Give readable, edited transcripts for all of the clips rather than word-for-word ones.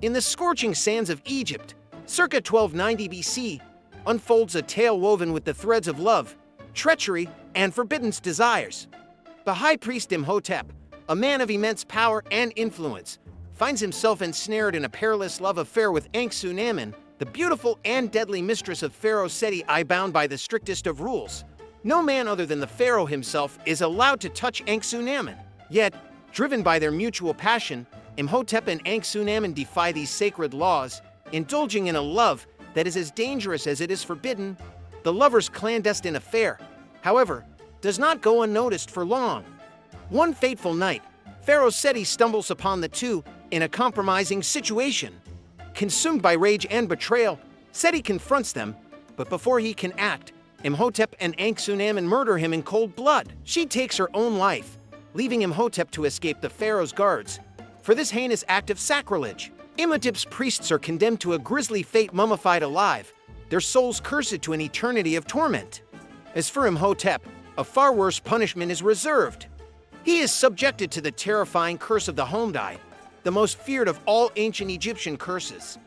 In the scorching sands of Egypt, circa 1290 BC, unfolds a tale woven with the threads of love, treachery, and forbidden desires. The high priest Imhotep, a man of immense power and influence, finds himself ensnared in a perilous love affair with Enkhsunamun, the beautiful and deadly mistress of Pharaoh Seti I, bound by the strictest of rules. No man other than the pharaoh himself is allowed to touch Enkhsunamun. Yet, driven by their mutual passion, Imhotep and Enkhsunamun defy these sacred laws, indulging in a love that is as dangerous as it is forbidden. The lovers' clandestine affair, however, does not go unnoticed for long. One fateful night, Pharaoh Seti stumbles upon the two in a compromising situation. Consumed by rage and betrayal, Seti confronts them, but before he can act, Imhotep and Enkhsunamun murder him in cold blood. She takes her own life, leaving Imhotep to escape the pharaoh's guards. For this heinous act of sacrilege, Imhotep's priests are condemned to a grisly fate, mummified alive, their souls cursed to an eternity of torment. As for Imhotep, a far worse punishment is reserved. He is subjected to the terrifying curse of the Homdai, the most feared of all ancient Egyptian curses.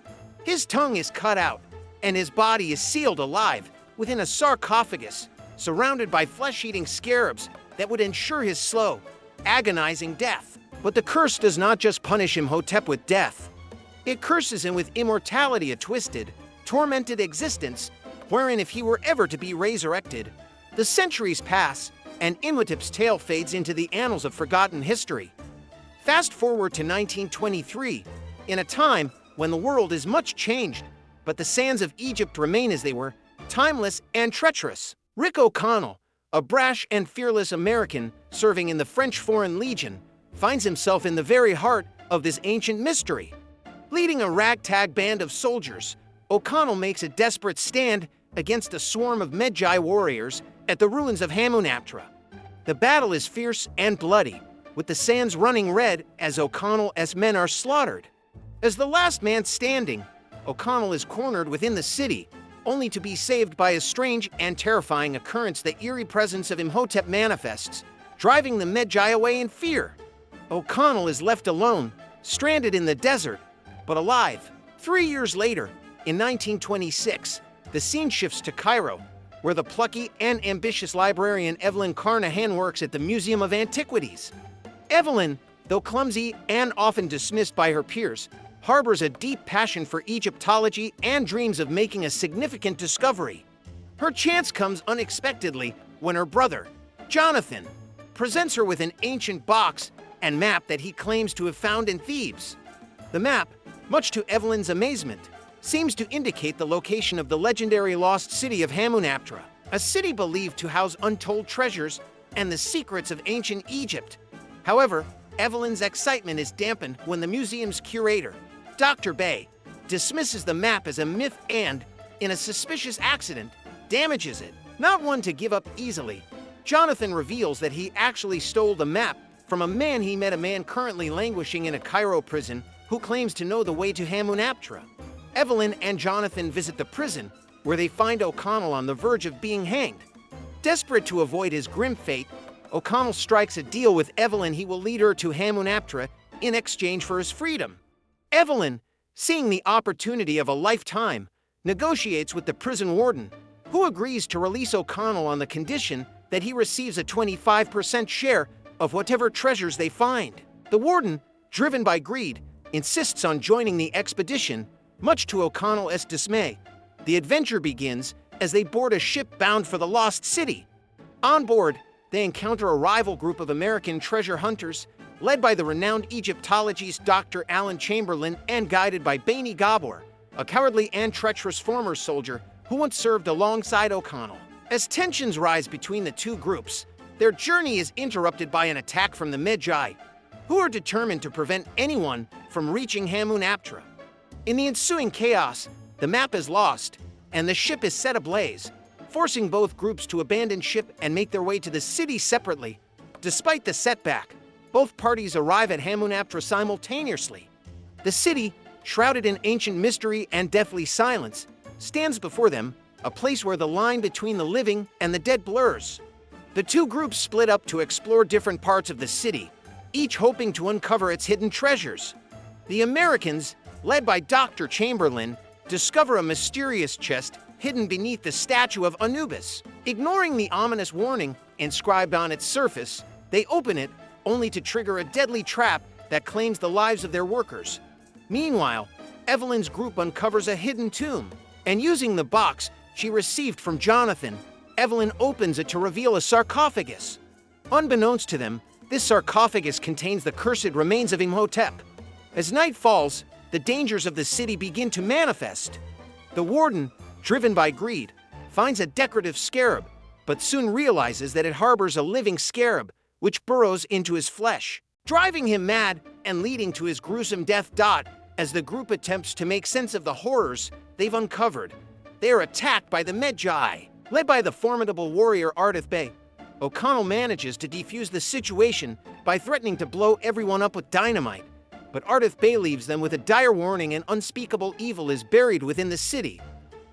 His tongue is cut out, and his body is sealed alive within a sarcophagus, surrounded by flesh-eating scarabs that would ensure his slow, agonizing death. But the curse does not just punish Imhotep with death. It curses him with immortality, a twisted, tormented existence, wherein if he were ever to be resurrected, the centuries pass, and Imhotep's tale fades into the annals of forgotten history. Fast forward to 1923, in a time when the world is much changed, but the sands of Egypt remain as they were, timeless and treacherous. Rick O'Connell, a brash and fearless American serving in the French Foreign Legion, finds himself in the very heart of this ancient mystery. Leading a ragtag band of soldiers, O'Connell makes a desperate stand against a swarm of Medjay warriors at the ruins of Hamunaptra. The battle is fierce and bloody, with the sands running red as O'Connell's men are slaughtered. As the last man standing, O'Connell is cornered within the city, only to be saved by a strange and terrifying occurrence. The eerie presence of Imhotep manifests, driving the Medjay away in fear. O'Connell is left alone, stranded in the desert, but alive. 3 years later, in 1926, the scene shifts to Cairo, where the plucky and ambitious librarian Evelyn Carnahan works at the Museum of Antiquities. Evelyn, though clumsy and often dismissed by her peers, harbors a deep passion for Egyptology and dreams of making a significant discovery. Her chance comes unexpectedly when her brother, Jonathan, presents her with an ancient box and map that he claims to have found in Thebes. The map, much to Evelyn's amazement, seems to indicate the location of the legendary lost city of Hamunaptra, a city believed to house untold treasures and the secrets of ancient Egypt. However, Evelyn's excitement is dampened when the museum's curator, Dr. Bay, dismisses the map as a myth and, in a suspicious accident, damages it. Not one to give up easily, Jonathan reveals that he actually stole the map from a man he met, a man currently languishing in a Cairo prison who claims to know the way to Hamunaptra. Evelyn and Jonathan visit the prison, where they find O'Connell on the verge of being hanged. Desperate to avoid his grim fate, O'Connell strikes a deal with Evelyn. He will lead her to Hamunaptra in exchange for his freedom. Evelyn, seeing the opportunity of a lifetime, negotiates with the prison warden, who agrees to release O'Connell on the condition that he receives a 25% share of whatever treasures they find. The warden, driven by greed, insists on joining the expedition, much to O'Connell's dismay. The adventure begins as they board a ship bound for the lost city. On board, they encounter a rival group of American treasure hunters, led by the renowned Egyptologist Dr. Alan Chamberlain and guided by Bani Gabor, a cowardly and treacherous former soldier who once served alongside O'Connell. As tensions rise between the two groups, their journey is interrupted by an attack from the Medjay, who are determined to prevent anyone from reaching Hamunaptra. In the ensuing chaos, the map is lost, and the ship is set ablaze, forcing both groups to abandon ship and make their way to the city separately. Despite the setback, both parties arrive at Hamunaptra simultaneously. The city, shrouded in ancient mystery and deathly silence, stands before them, a place where the line between the living and the dead blurs. The two groups split up to explore different parts of the city, each hoping to uncover its hidden treasures. The Americans, led by Dr. Chamberlain, discover a mysterious chest hidden beneath the statue of Anubis. Ignoring the ominous warning inscribed on its surface, they open it only to trigger a deadly trap that claims the lives of their workers. Meanwhile, Evelyn's group uncovers a hidden tomb, and using the box she received from Jonathan, Evelyn opens it to reveal a sarcophagus. Unbeknownst to them, this sarcophagus contains the cursed remains of Imhotep. As night falls, the dangers of the city begin to manifest. The warden, driven by greed, finds a decorative scarab, but soon realizes that it harbors a living scarab, which burrows into his flesh, driving him mad and leading to his gruesome death. As the group attempts to make sense of the horrors they've uncovered, they are attacked by the Magi. Led by the formidable warrior Ardith Bey, O'Connell manages to defuse the situation by threatening to blow everyone up with dynamite. But Ardith Bey leaves them with a dire warning: an unspeakable evil is buried within the city,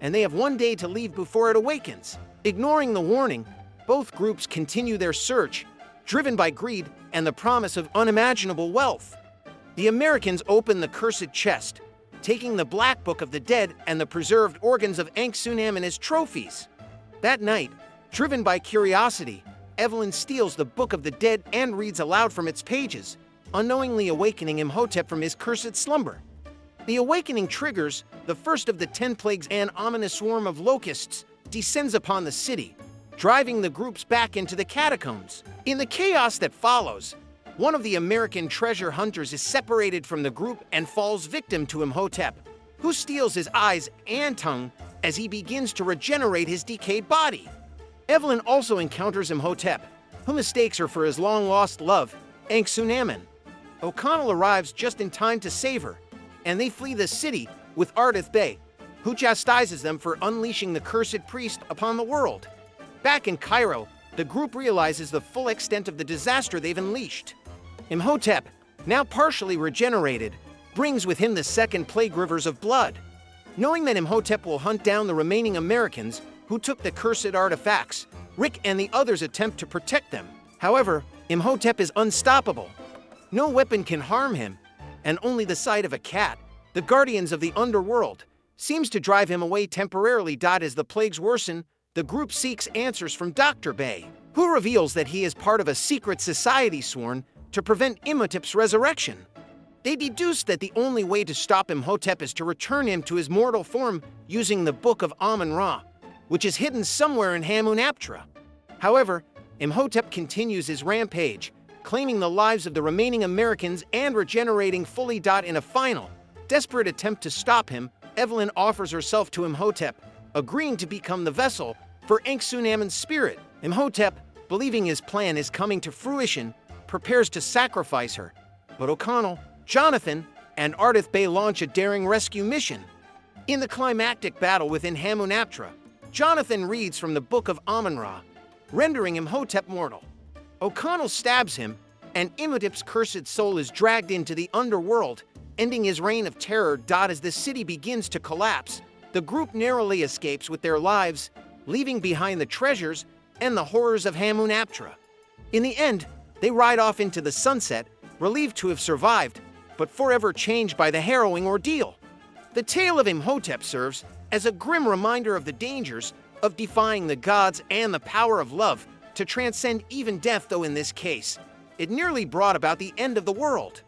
and they have one day to leave before it awakens. Ignoring the warning, both groups continue their search, driven by greed and the promise of unimaginable wealth. The Americans open the cursed chest, taking the Black Book of the Dead and the preserved organs of Enki as trophies. That night, driven by curiosity, Evelyn steals the Book of the Dead and reads aloud from its pages, unknowingly awakening Imhotep from his cursed slumber. The awakening triggers the first of the 10 plagues. An ominous swarm of locusts descends upon the city, driving the groups back into the catacombs. In the chaos that follows, one of the American treasure hunters is separated from the group and falls victim to Imhotep, who steals his eyes and tongue as he begins to regenerate his decayed body. Evelyn also encounters Imhotep, who mistakes her for his long-lost love, Enki. O'Connell arrives just in time to save her, and they flee the city with Ardith Bey, who chastises them for unleashing the cursed priest upon the world. Back in Cairo, the group realizes the full extent of the disaster they've unleashed. Imhotep, now partially regenerated, brings with him the second plague, rivers of blood. Knowing that Imhotep will hunt down the remaining Americans who took the cursed artifacts, Rick and the others attempt to protect them. However, Imhotep is unstoppable. No weapon can harm him, and only the sight of a cat, the guardians of the underworld, seems to drive him away temporarily. As the plagues worsen, the group seeks answers from Dr. Bey, who reveals that he is part of a secret society sworn to prevent Imhotep's resurrection. They deduce that the only way to stop Imhotep is to return him to his mortal form using the Book of Amun-Ra, which is hidden somewhere in Hamunaptra. However, Imhotep continues his rampage, claiming the lives of the remaining Americans and regenerating fully. In a final, desperate attempt to stop him, Evelyn offers herself to Imhotep, agreeing to become the vessel for Enki-Amen's spirit. Imhotep, believing his plan is coming to fruition, prepares to sacrifice her, but O'Connell, Jonathan, and Ardith Bey launch a daring rescue mission. In the climactic battle within Hamunaptra, Jonathan reads from the Book of Amun-Ra, rendering Imhotep mortal. O'Connell stabs him, and Imhotep's cursed soul is dragged into the underworld, ending his reign of terror. As the city begins to collapse, the group narrowly escapes with their lives, leaving behind the treasures and the horrors of Hamunaptra. In the end, they ride off into the sunset, relieved to have survived, but forever changed by the harrowing ordeal. The tale of Imhotep serves as a grim reminder of the dangers of defying the gods and the power of love to transcend even death, though in this case, it nearly brought about the end of the world.